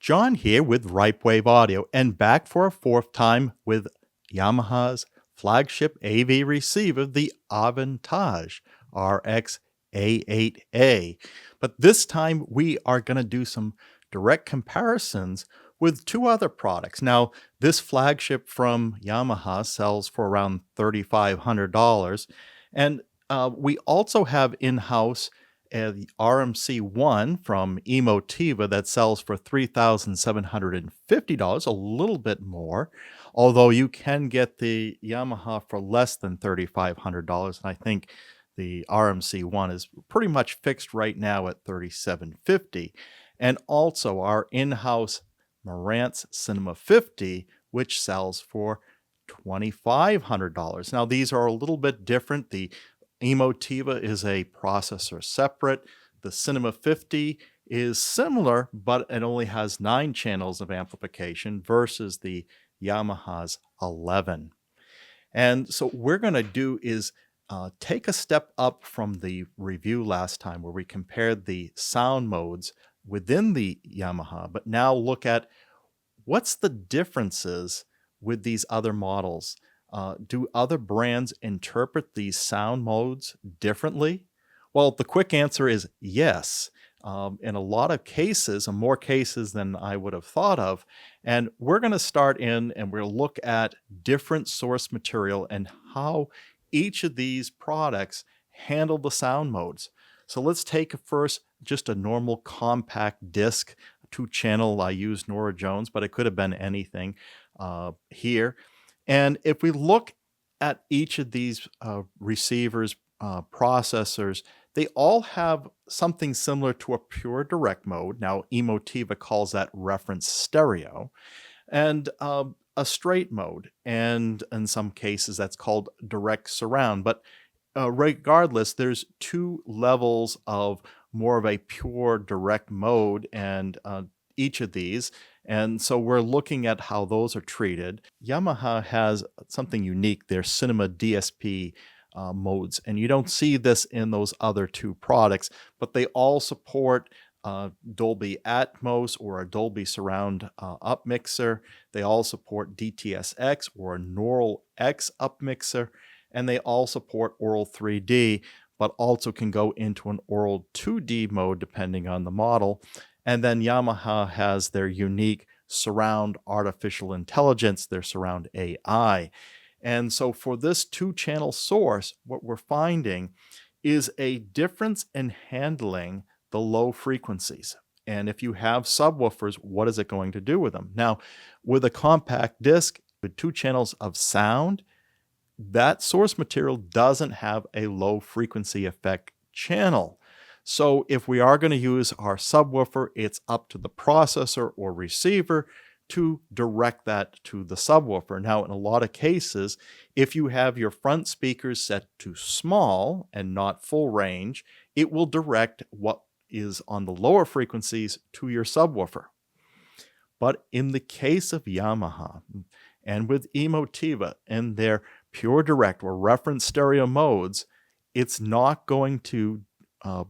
John here with Ripewave Audio and back for a fourth time with Yamaha's flagship AV receiver, the Aventage RX-A8A. But this time we are going to do some direct comparisons with two other products. Now, this flagship from Yamaha sells for around $3,500, and we also have in-house the RMC-1 from Emotiva that sells for $3,750, a little bit more, although you can get the Yamaha for less than $3,500, and I think the RMC-1 is pretty much fixed right now at $3,750. And also our in-house Marantz Cinema 50, which sells for $2,500. Now, these are a little bit different. The Emotiva is a processor separate. The Cinema 50 is similar, but it only has 9 channels of amplification versus the Yamaha's 11. And so what we're going to do is take a step up from the review last time where we compared the sound modes within the Yamaha, but now look at what's the differences with these other models. Do other brands interpret these sound modes differently? Well, the quick answer is yes. In a lot of cases, and more cases than I would have thought of. And we're going to start in and we'll look at different source material and how each of these products handle the sound modes. So let's take first just a normal compact disc, 2-channel. I used Norah Jones, but it could have been anything here. And if we look at each of these receivers, processors, they all have something similar to a pure direct mode. Now, Emotiva calls that reference stereo, and a straight mode. And in some cases, that's called direct surround. But regardless, there's 2 levels of more of a pure direct mode, and each of these. And so we're looking at how those are treated. Yamaha has something unique, their Cinema DSP modes, and you don't see this in those other 2 products, but they all support Dolby Atmos or a Dolby Surround Upmixer. They all support DTS-X or a Neural X Upmixer, and they all support Aural 3D, but also can go into an Aural 2D mode depending on the model. And then Yamaha has their unique surround artificial intelligence, their surround AI. And so for this 2-channel source, what we're finding is a difference in handling the low frequencies. And if you have subwoofers, what is it going to do with them? Now, with a compact disc with 2 channels of sound, that source material doesn't have a low frequency effect channel. So if we are going to use our subwoofer, it's up to the processor or receiver to direct that to the subwoofer. Now, in a lot of cases, if you have your front speakers set to small and not full range, it will direct what is on the lower frequencies to your subwoofer. But in the case of Yamaha and with Emotiva and their pure direct or reference stereo modes, it's not going to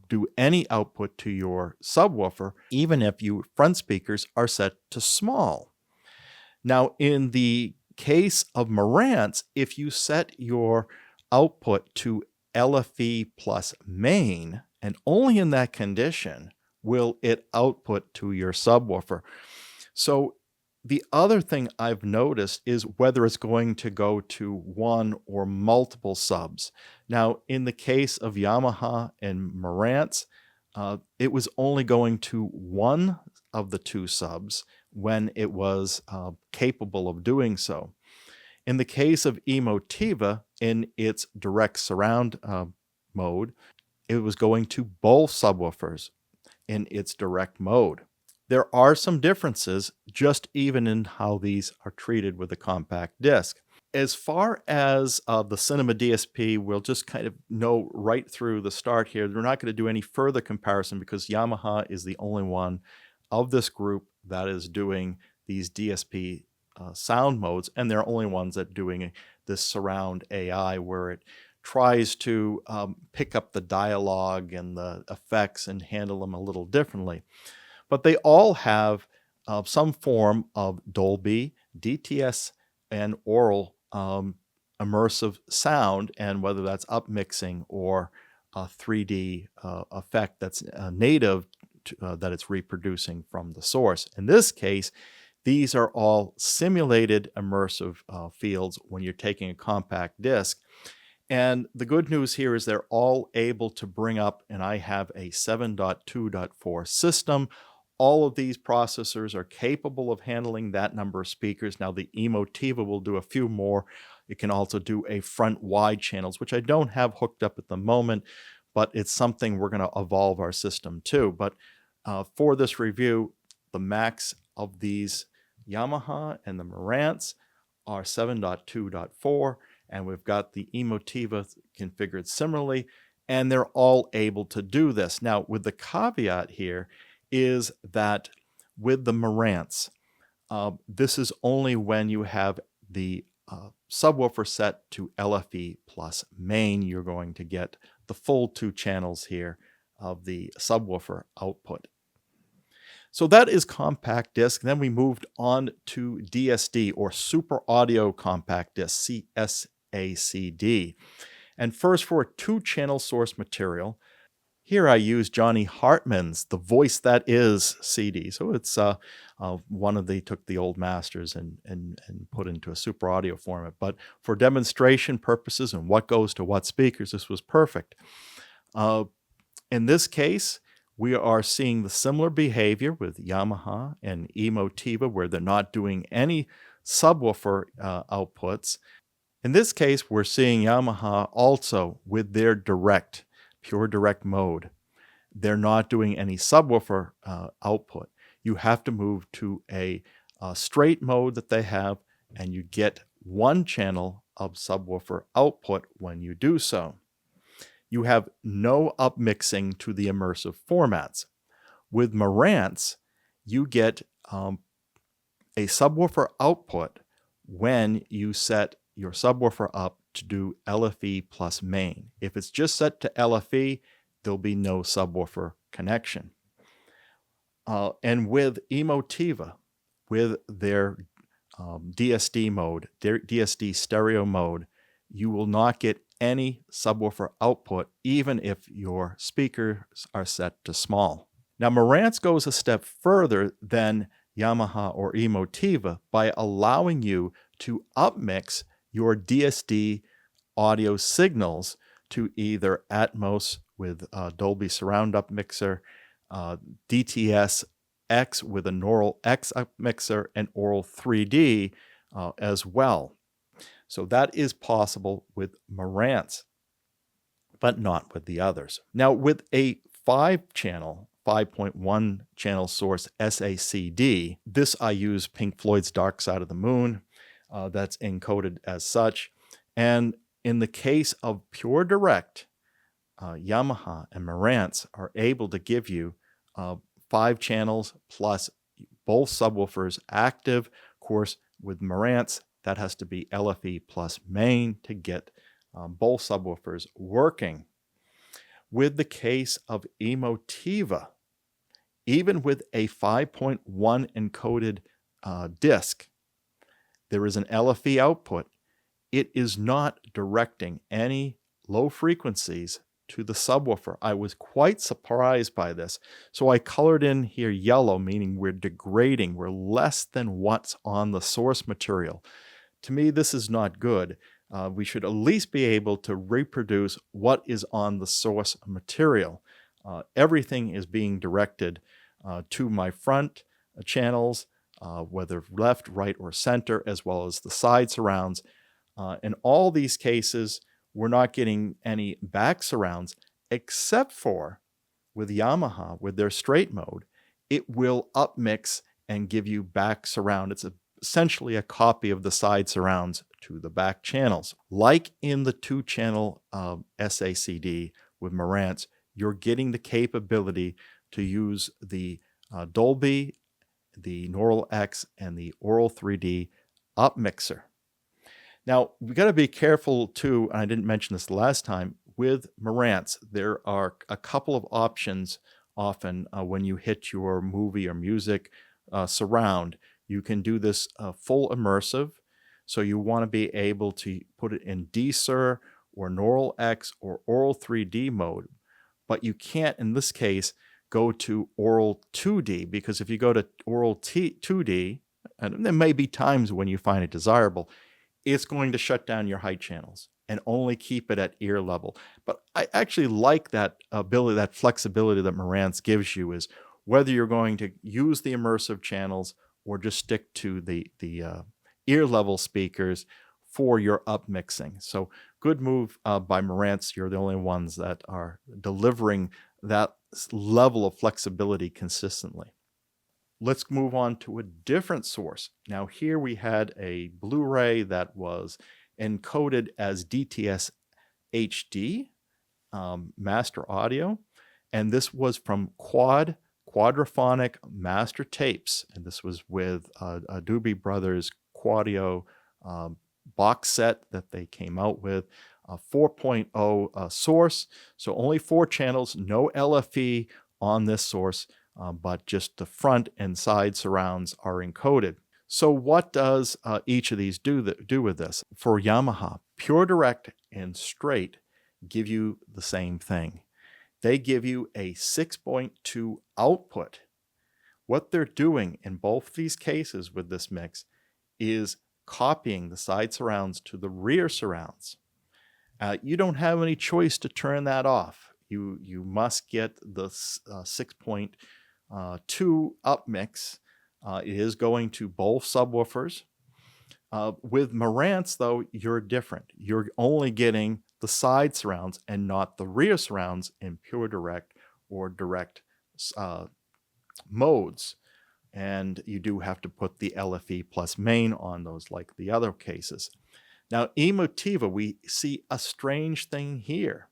do any output to your subwoofer, even if your front speakers are set to small. Now, in the case of Marantz, if you set your output to LFE plus main, and only in that condition will it output to your subwoofer. So the other thing I've noticed is whether it's going to go to one or multiple subs. Now, in the case of Yamaha and Marantz, it was only going to one of the 2 subs when it was capable of doing so. In the case of Emotiva, in its direct surround mode, it was going to both subwoofers in its direct mode. There are some differences just even in how these are treated with a compact disc. As far as the Cinema DSP, we'll just kind of know right through the start here. We're not going to do any further comparison because Yamaha is the only one of this group that is doing these DSP sound modes, and they're only ones that are doing this surround AI where it tries to pick up the dialogue and the effects and handle them a little differently. But they all have some form of Dolby, DTS, and Aural immersive sound, and whether that's upmixing or a 3D effect that's native to, that it's reproducing from the source. In this case, these are all simulated immersive fields when you're taking a compact disc. And the good news here is they're all able to bring up, and I have a 7.2.4 system. All of these processors are capable of handling that number of speakers. Now, the Emotiva will do a few more. It can also do a front wide channels, which I don't have hooked up at the moment, but it's something we're going to evolve our system to. But for this review, the max of these Yamaha and the Marantz are 7.2.4, and we've got the Emotiva configured similarly, and they're all able to do this. Now, with the caveat here is that with the Marantz, this is only when you have the subwoofer set to LFE plus main, you're going to get the full 2 channels here of the subwoofer output. So that is compact disc. Then we moved on to DSD, or Super Audio Compact Disc, SACD. And first, for a 2-channel source material, here I use Johnny Hartman's The Voice That Is CD. So it's took the old masters and put into a super audio format. But for demonstration purposes and what goes to what speakers, this was perfect. In this case, we are seeing the similar behavior with Yamaha and Emotiva, where they're not doing any subwoofer outputs. In this case, we're seeing Yamaha also with their pure direct mode. They're not doing any subwoofer output. You have to move to a straight mode that they have, and you get 1 channel of subwoofer output when you do so. You have no upmixing to the immersive formats. With Marantz, you get a subwoofer output when you set your subwoofer up to do LFE plus main. If it's just set to LFE, there'll be no subwoofer connection. And with Emotiva, with their DSD mode, their DSD stereo mode, you will not get any subwoofer output, even if your speakers are set to small. Now, Marantz goes a step further than Yamaha or Emotiva by allowing you to upmix your DSD audio signals to either Atmos with Dolby Surround Upmixer, dts-X with a Neural X Upmixer, and Aural 3D as well. So that is possible with Marantz, but not with the others. Now, with a 5-channel, 5.1 channel source SACD, this I use Pink Floyd's Dark Side of the Moon. That's encoded as such. And in the case of pure direct, Yamaha and Marantz are able to give you 5 channels plus both subwoofers active. Of course, with Marantz, that has to be LFE plus main to get both subwoofers working. With the case of Emotiva, even with a 5.1 encoded disc, there is an LFE output. It is not directing any low frequencies to the subwoofer. I was quite surprised by this. So I colored in here yellow, meaning we're degrading. We're less than what's on the source material. To me, this is not good. We should at least be able to reproduce what is on the source material. Everything is being directed to my front channels, whether left, right, or center, as well as the side surrounds. In all these cases, we're not getting any back surrounds, except for with Yamaha, with their straight mode, it will upmix and give you back surround. It's essentially a copy of the side surrounds to the back channels. Like in the 2-channel SACD with Marantz, you're getting the capability to use the Dolby, the Neural X, and the Aural 3D Upmixer. Now, we got to be careful too, and I didn't mention this the last time, with Marantz, there are a couple of options often when you hit your movie or music surround, you can do this full immersive. So you want to be able to put it in DSR or Neural X or Aural 3D mode, but you can't, in this case, go to Aural 2D, because if you go to Aural 2D, and there may be times when you find it desirable, it's going to shut down your height channels and only keep it at ear level. But I actually like that ability, that flexibility that Marantz gives you, is whether you're going to use the immersive channels or just stick to the ear level speakers for your upmixing. So good move by Marantz. You're the only ones that are delivering that level of flexibility consistently. Let's move on to a different source. Now here we had a Blu-ray that was encoded as dts-HD master audio, and this was from Quadraphonic Master Tapes, and this was with a Doobie Brothers Quadio box set that they came out with, a 4.0 source, so only 4 channels, no LFE on this source, but just the front and side surrounds are encoded. So what does each of these do with this? For Yamaha, Pure Direct and Straight give you the same thing. They give you a 6.2 output. What they're doing in both these cases with this mix is copying the side surrounds to the rear surrounds. You don't have any choice to turn that off. You must get the 6.2 upmix. It is going to both subwoofers. With Marantz, though, you're different. You're only getting the side surrounds and not the rear surrounds in Pure Direct or Direct modes. And you do have to put the LFE plus main on those like the other cases. Now, Emotiva, we see a strange thing here.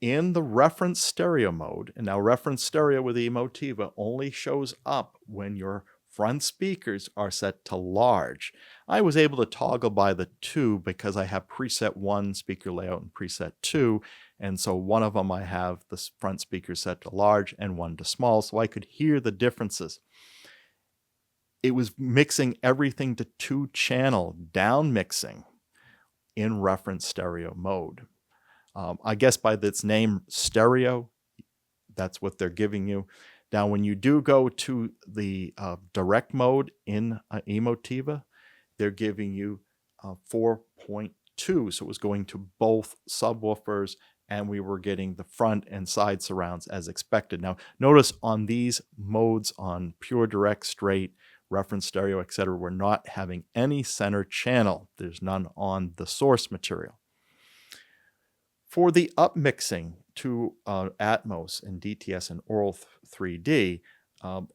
In the reference stereo mode, and now reference stereo with Emotiva only shows up when your front speakers are set to large. I was able to toggle by the 2 because I have preset 1 speaker layout and preset 2, and so one of them I have the front speaker set to large and one to small, so I could hear the differences. It was mixing everything to 2-channel down mixing in reference stereo mode. I guess by its name, stereo, that's what they're giving you. Now, when you do go to the direct mode in Emotiva, they're giving you 4.2. So it was going to both subwoofers, and we were getting the front and side surrounds as expected. Now, notice on these modes, on Pure Direct, Straight, Reference Stereo, etc., we're not having any center channel. There's none on the source material. For the upmixing to Atmos and DTS and Aural 3D,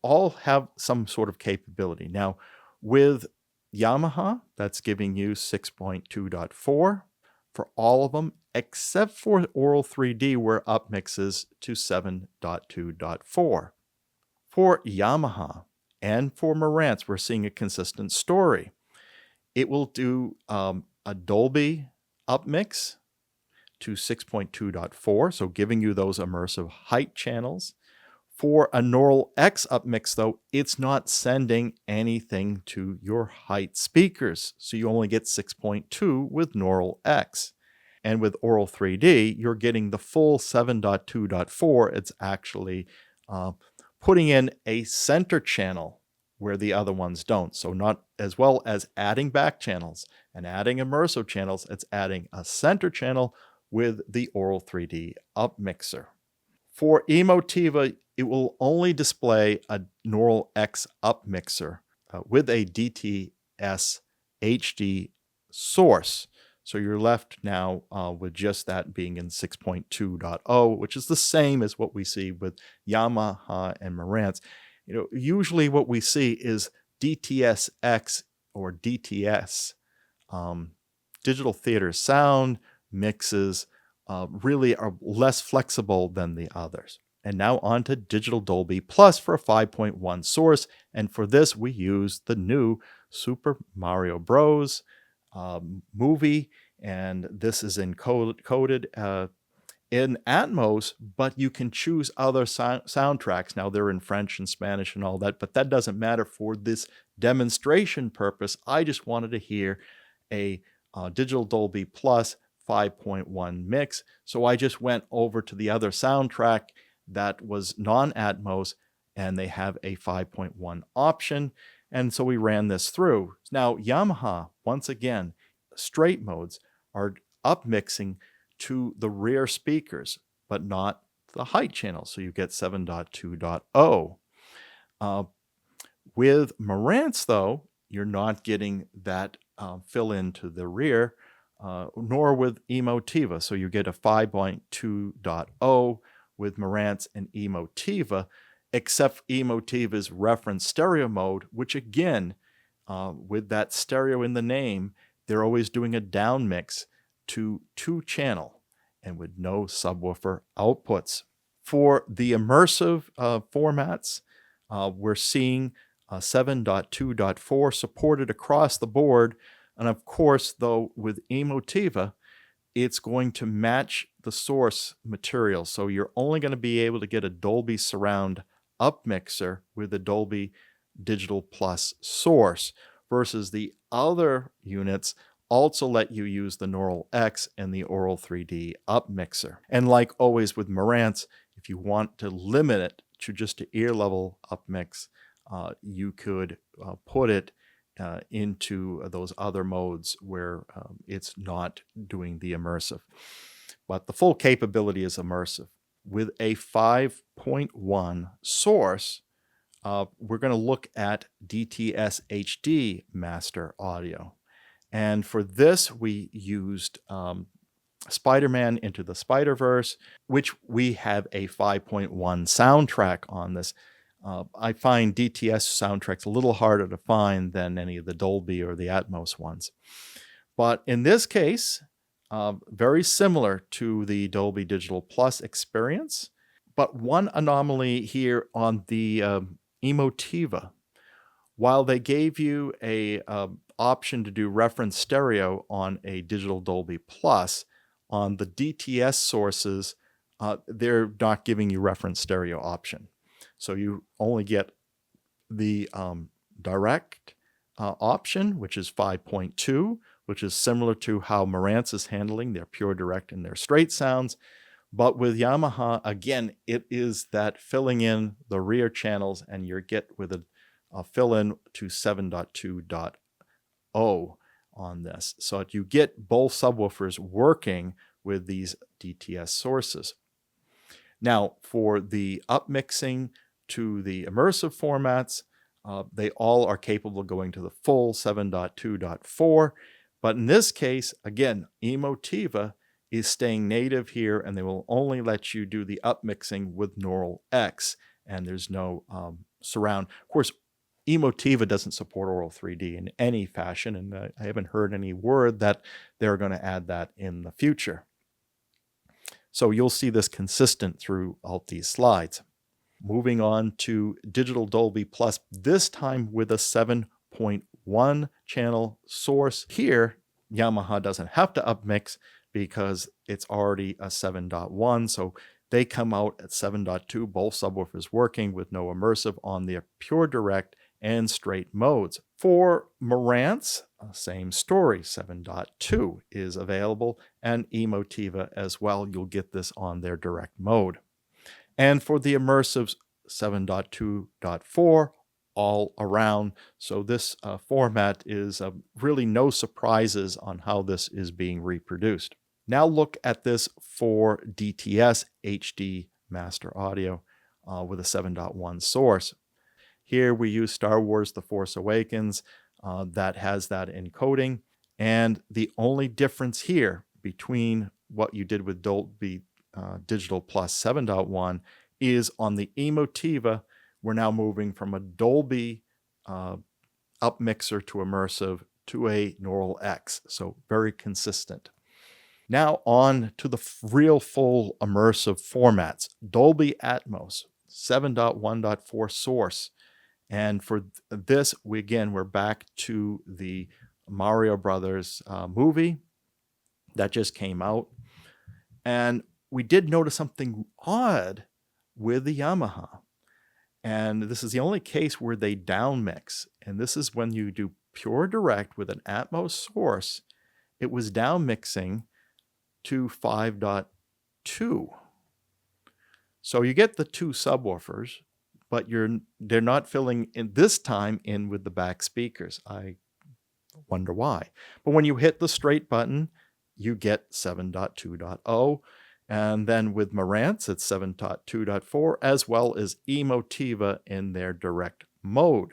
all have some sort of capability. Now, with Yamaha, that's giving you 6.2.4 for all of them, except for Aural 3D, where upmixes to 7.2.4. For Yamaha and for Marantz, we're seeing a consistent story. It will do a Dolby upmix to 6.2.4, so giving you those immersive height channels. For a Neural X upmix, though, it's not sending anything to your height speakers, so you only get 6.2 with Neural X. And with Aural 3D, you're getting the full 7.2.4. It's actually putting in a center channel where the other ones don't. So not as well as adding back channels and adding immersive channels, it's adding a center channel with the Aural 3D upmixer. For Emotiva, it will only display a Neural X upmixer with a dts-HD source. So you're left now with just that being in 6.2.0, which is the same as what we see with Yamaha and Marantz. Usually what we see is DTS-X or DTS, digital theater sound mixes, really are less flexible than the others. And now on to Digital Dolby Plus for a 5.1 source. And for this, we use the new Super Mario Bros. Movie. And this is encoded in Atmos, but you can choose other soundtracks. Now, they're in French and Spanish and all that, but that doesn't matter for this demonstration purpose. I just wanted to hear a Digital Dolby Plus 5.1 mix. So I just went over to the other soundtrack that was non-Atmos, and they have a 5.1 option. And so we ran this through. Now, Yamaha, once again, straight modes are upmixing to the rear speakers, but not the height channel. So you get 7.2.0. With Marantz, though, you're not getting that fill in to the rear, nor with Emotiva. So you get a 5.2.0 with Marantz and Emotiva, except Emotiva's reference stereo mode, which again, with that stereo in the name, they're always doing a down mix to 2-channel and with no subwoofer outputs. For the immersive formats, we're seeing 7.2.4 supported across the board. And of course, though, with Emotiva, it's going to match the source material. So you're only going to be able to get a Dolby surround Upmixer with a Dolby Digital Plus source, versus the other units also let you use the Neural X and the Aural 3D Upmixer. And like always with Marantz, if you want to limit it to just an ear level upmix, you could put it into those other modes where it's not doing the immersive. But the full capability is immersive. With a 5.1 source, we're going to look at dts-HD master audio. And for this, we used Spider-Man Into the Spider-Verse, which we have a 5.1 soundtrack on this. I find DTS soundtracks a little harder to find than any of the Dolby or the Atmos ones. But in this case, very similar to the Dolby Digital Plus experience. But one anomaly here on the Emotiva, while they gave you a option to do reference stereo on a Digital Dolby Plus, on the DTS sources, they're not giving you reference stereo option. So you only get the direct option, which is 5.2, which is similar to how Marantz is handling their pure direct and their straight sounds. But with Yamaha, again, it is that filling in the rear channels, and you get with a fill in to 7.2.0 on this. So you get both subwoofers working with these DTS sources. Now, for the upmixing to the immersive formats, they all are capable of going to the full 7.2.4. But in this case, again, Emotiva is staying native here, and they will only let you do the upmixing with Neural X, and there's no surround. Of course, Emotiva doesn't support Aural 3D in any fashion, and I haven't heard any word that they're going to add that in the future. So you'll see this consistent throughout these slides. Moving on to Digital Dolby Plus, this time with a 7.1 channel source. Here, Yamaha doesn't have to upmix because it's already a 7.1, so they come out at 7.2, both subwoofers working with no immersive on their pure direct and straight modes. For Marantz, same story, 7.2 is available, and Emotiva as well. You'll get this on their direct mode. And for the immersives, 7.2.4 all around. So this format is really no surprises on how this is being reproduced. Now look at this for dts-HD master audio with a 7.1 source. Here we use Star Wars The Force Awakens that has that encoding. And the only difference here between what you did with Dolby Digital Plus 7.1 is on the Emotiva, we're now moving from a Dolby upmixer to immersive to a Neural X. So very consistent. Now on to the real full immersive formats. Dolby Atmos 7.1.4 source. And for this, we're back to the Mario Brothers movie that just came out. And we did notice something odd with the Yamaha. And this is the only case where they down mix. And this is when you do pure direct with an Atmos source, it was down mixing to 5.2. So you get the two subwoofers, but they're not filling in this time in with the back speakers. I wonder why. But when you hit the straight button, you get 7.2.0. And then with Marantz, it's 7.2.4, as well as Emotiva in their direct mode.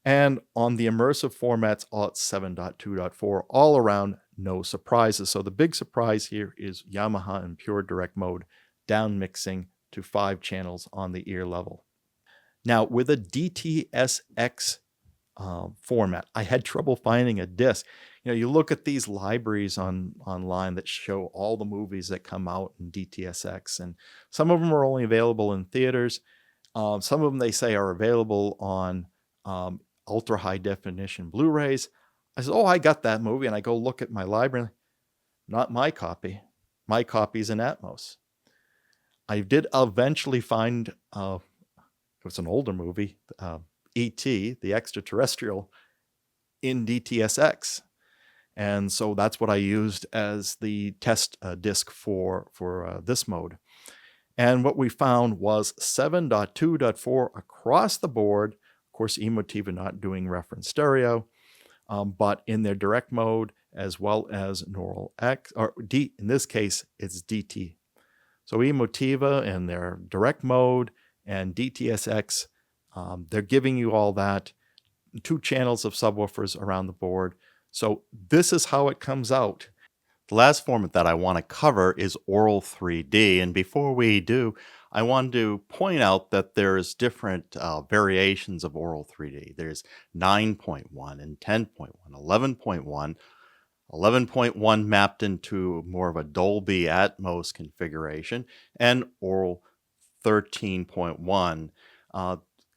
And on the immersive formats, it's 7.2.4, all around, no surprises. So the big surprise here is Yamaha in pure direct mode, down mixing to 5 channels on the ear level. Now, with a DTSX format, I had trouble finding a disc. You look at these libraries online that show all the movies that come out in DTSX, and some of them are only available in theaters. Some of them they say are available on ultra high definition Blu-rays. I said, oh, I got that movie, and I go look at my library. Not my copy. My copy's in Atmos. I did eventually find, it was an older movie, E.T., the extraterrestrial, in DTSX. And so that's what I used as the test disc for this mode. And what we found was 7.2.4 across the board. Of course, Emotiva not doing reference stereo, but in their direct mode, as well as neural X, or D, in this case, it's DT. So Emotiva in their direct mode and DTSX, they're giving you all that, 2 channels of subwoofers around the board. So this is how it comes out. The last format that I want to cover is Aural 3D. And before we do, I want to point out that there's different variations of Aural 3D. There's 9.1 and 10.1, 11.1. 11.1 mapped into more of a Dolby Atmos configuration, and Aural 13.1.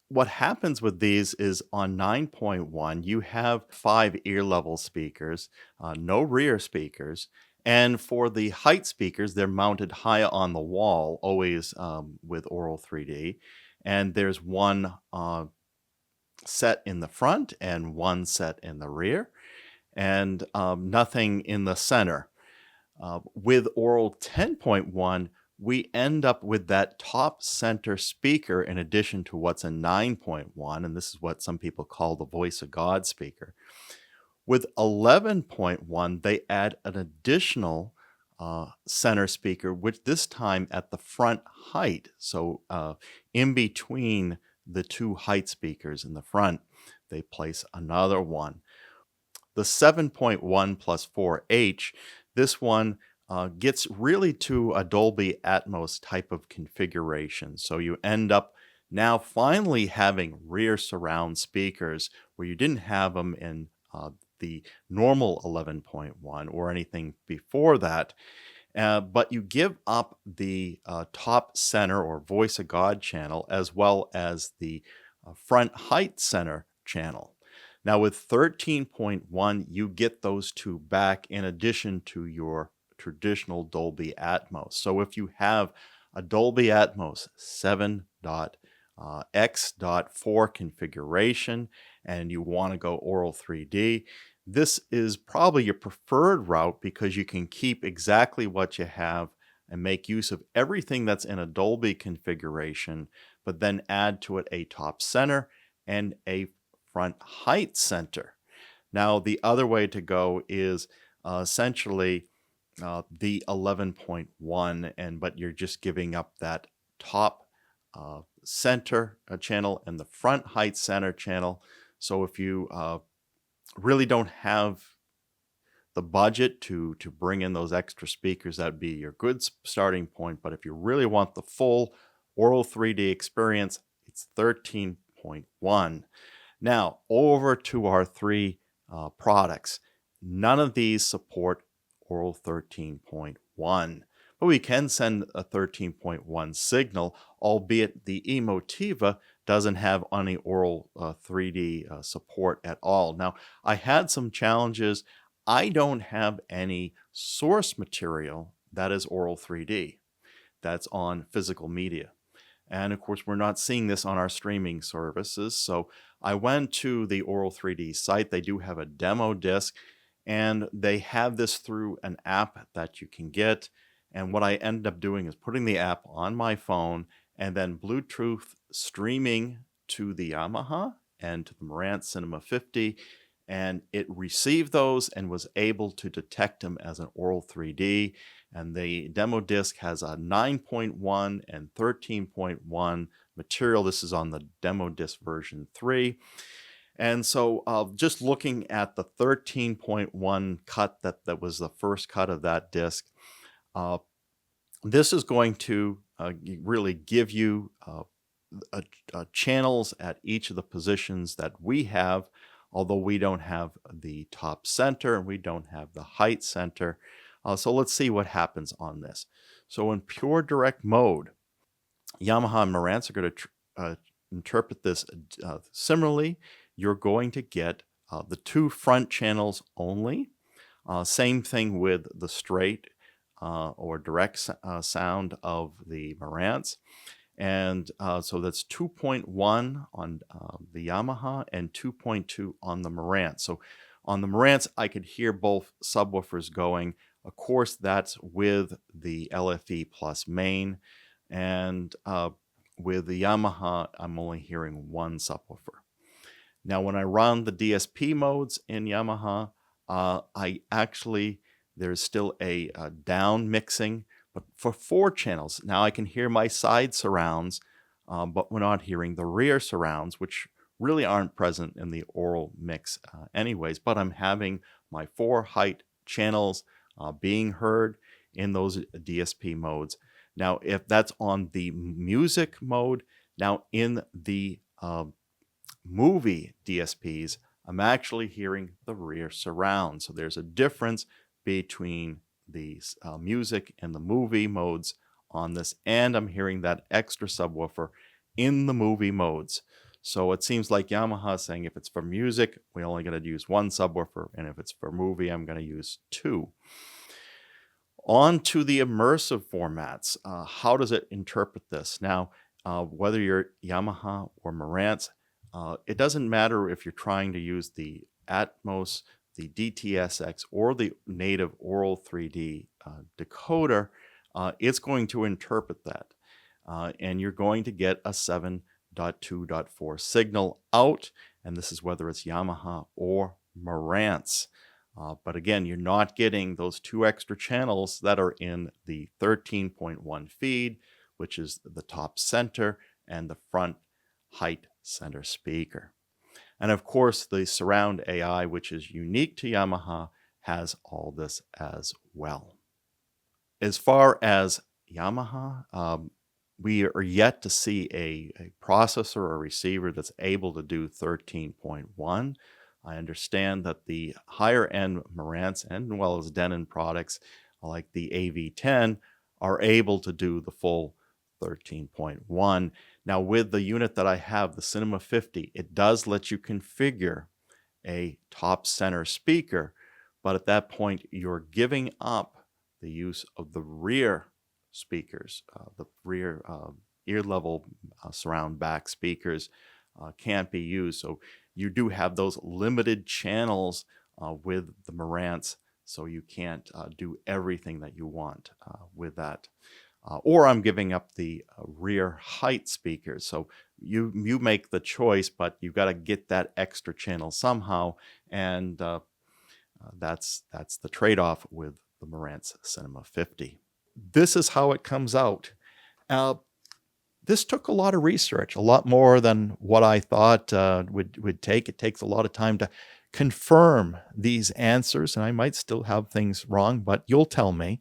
What happens with these is on 9.1, you have 5 ear level speakers, no rear speakers. And for the height speakers, they're mounted high on the wall, always with Aural 3D. And there's one set in the front and one set in the rear, and nothing in the center. With Aural 10.1, we end up with that top center speaker in addition to what's in 9.1, and this is what some people call the voice of God speaker. With 11.1, they add an additional center speaker, which this time at the front height, so in between the 2 height speakers in the front, they place another one. The 7.1 plus 4H, this one gets really to a Dolby Atmos type of configuration. So you end up now finally having rear surround speakers where you didn't have them in the normal 11.1 or anything before that. But you give up the top center or voice of God channel as well as the front height center channel. Now with 13.1, you get those 2 back in addition to your traditional Dolby Atmos. So if you have a Dolby Atmos 7.x.4 configuration and you want to go Aural 3D, this is probably your preferred route because you can keep exactly what you have and make use of everything that's in a Dolby configuration, but then add to it a top center and a front height center. Now, the other way to go is essentially the 11.1, but you're just giving up that top center channel and the front height center channel. So if you really don't have the budget to bring in those extra speakers, that'd be your good starting point. But if you really want the full Aural 3D experience, it's 13.1. Now, over to our 3 products. None of these support Aural 13.1, but we can send a 13.1 signal, albeit the Emotiva doesn't have any Aural 3D support at all. Now, I had some challenges. I don't have any source material that is Aural 3D. That's on physical media. And of course, we're not seeing this on our streaming services. So I went to the Aural 3D site. They do have a demo disc, and they have this through an app that you can get. And what I ended up doing is putting the app on my phone and then Bluetooth streaming to the Yamaha and to the Marantz Cinema 50. And it received those and was able to detect them as an Aural 3D. And the demo disc has a 9.1 and 13.1 material. This is on the demo disc version 3. And so just looking at the 13.1 cut, that was the first cut of that disc, this is going to really give you channels at each of the positions that we have, although we don't have the top center and we don't have the height center. So let's see what happens on this. So in pure direct mode, Yamaha and Marantz are going to interpret this similarly. You're going to get the 2 front channels only. Same thing with the straight or direct sound of the Marantz. And so that's 2.1 on the Yamaha and 2.2 on the Marantz. So on the Marantz, I could hear both subwoofers going. Of course, that's with the LFE plus main. And with the Yamaha, I'm only hearing one subwoofer. Now, when I run the DSP modes in Yamaha, there's still a down mixing, but for 4 channels. Now I can hear my side surrounds, but we're not hearing the rear surrounds, which really aren't present in the Aural mix anyways, but I'm having my 4 height channels being heard in those DSP modes. Now, if that's on the music mode, now in the movie DSPs, I'm actually hearing the rear surround. So there's a difference between the music and the movie modes on this, and I'm hearing that extra subwoofer in the movie modes. So it seems like Yamaha is saying if it's for music, we're only going to use 1 subwoofer, and if it's for movie, I'm going to use 2. On to the immersive formats. How does it interpret this? Now, whether you're Yamaha or Marantz, it doesn't matter if you're trying to use the Atmos, the DTSX, or the native Aural 3D decoder, it's going to interpret that. And you're going to get a 7.2.4 signal out, and this is whether it's Yamaha or Marantz. But again, you're not getting those 2 extra channels that are in the 13.1 feed, which is the top center and the front height center speaker. And of course, the surround AI, which is unique to Yamaha, has all this as well. As far as Yamaha, we are yet to see a processor or receiver that's able to do 13.1. I understand that the higher end Marantz and as well as Denon products like the AV10 are able to do the full 13.1. Now with the unit that I have, the Cinema 50, it does let you configure a top center speaker, but at that point you're giving up the use of the rear speakers, the rear ear level surround back speakers can't be used. So you do have those limited channels with the Marantz, so you can't do everything that you want with that. Or I'm giving up the rear height speakers. So you make the choice, but you've got to get that extra channel somehow, and that's the trade-off with the Marantz Cinema 50. This is how it comes out. This took a lot of research, a lot more than what I thought would take. It takes a lot of time to confirm these answers, and I might still have things wrong, but you'll tell me.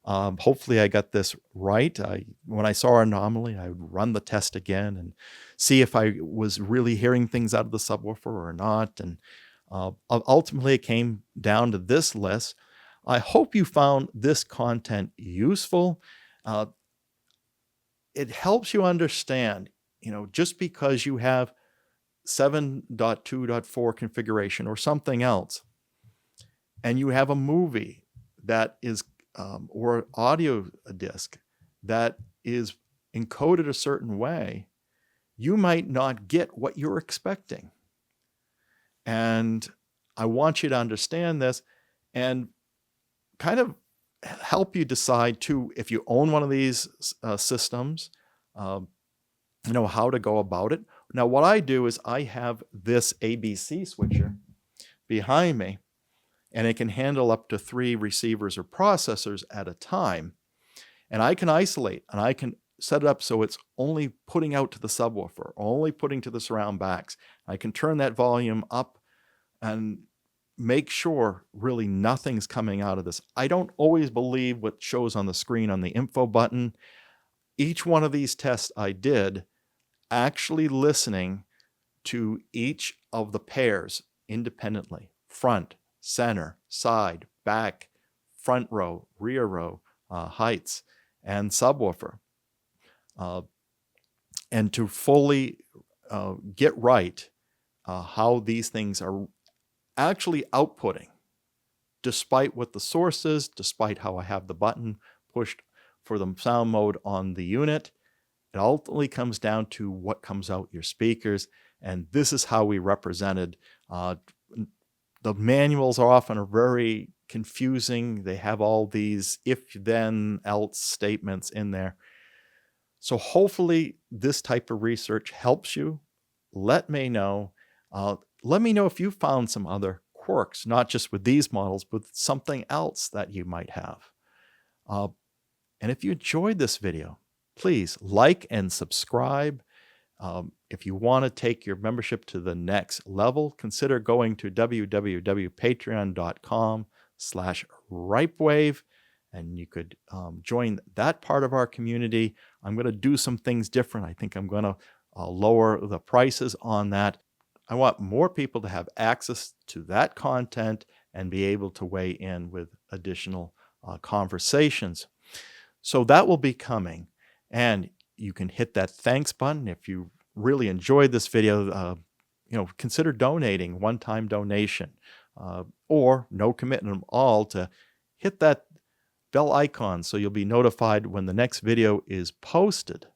Hopefully I got this right. When I saw an anomaly, I would run the test again and see if I was really hearing things out of the subwoofer or not. And ultimately it came down to this list. I hope you found this content useful. It helps you understand, just because you have 7.2.4 configuration or something else, and you have a movie that is or audio disc that is encoded a certain way, you might not get what you're expecting. And I want you to understand this and kind of help you decide too, if you own one of these systems, how to go about it. Now, what I do is I have this ABC switcher behind me, and it can handle up to 3 receivers or processors at a time. And I can isolate, and I can set it up so it's only putting out to the subwoofer, only putting to the surround backs. I can turn that volume up and make sure really nothing's coming out of this. I don't always believe what shows on the screen on the info button. Each one of these tests I did, actually listening to each of the pairs independently: front, center, side, back, front row, rear row, heights, and subwoofer. And to fully get right how these things are actually outputting, despite what the source is, despite how I have the button pushed for the sound mode on the unit. It ultimately comes down to what comes out your speakers, and this is how we represented. The manuals are often very confusing. They have all these if, then, else statements in there. So hopefully this type of research helps you. Let me know. Let me know if you found some other quirks, not just with these models, but something else that you might have. And if you enjoyed this video, please like and subscribe. If you want to take your membership to the next level, consider going to www.patreon.com/Ripewave, and you could join that part of our community. I'm going to do some things different. I think I'm going to lower the prices on that. I want more people to have access to that content and be able to weigh in with additional conversations. So that will be coming. And you can hit that thanks button if you really enjoyed this video. Consider donating, one-time donation, or no commitment at all, to hit that bell icon so you'll be notified when the next video is posted.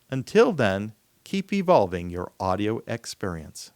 Until then, keep evolving your audio experience.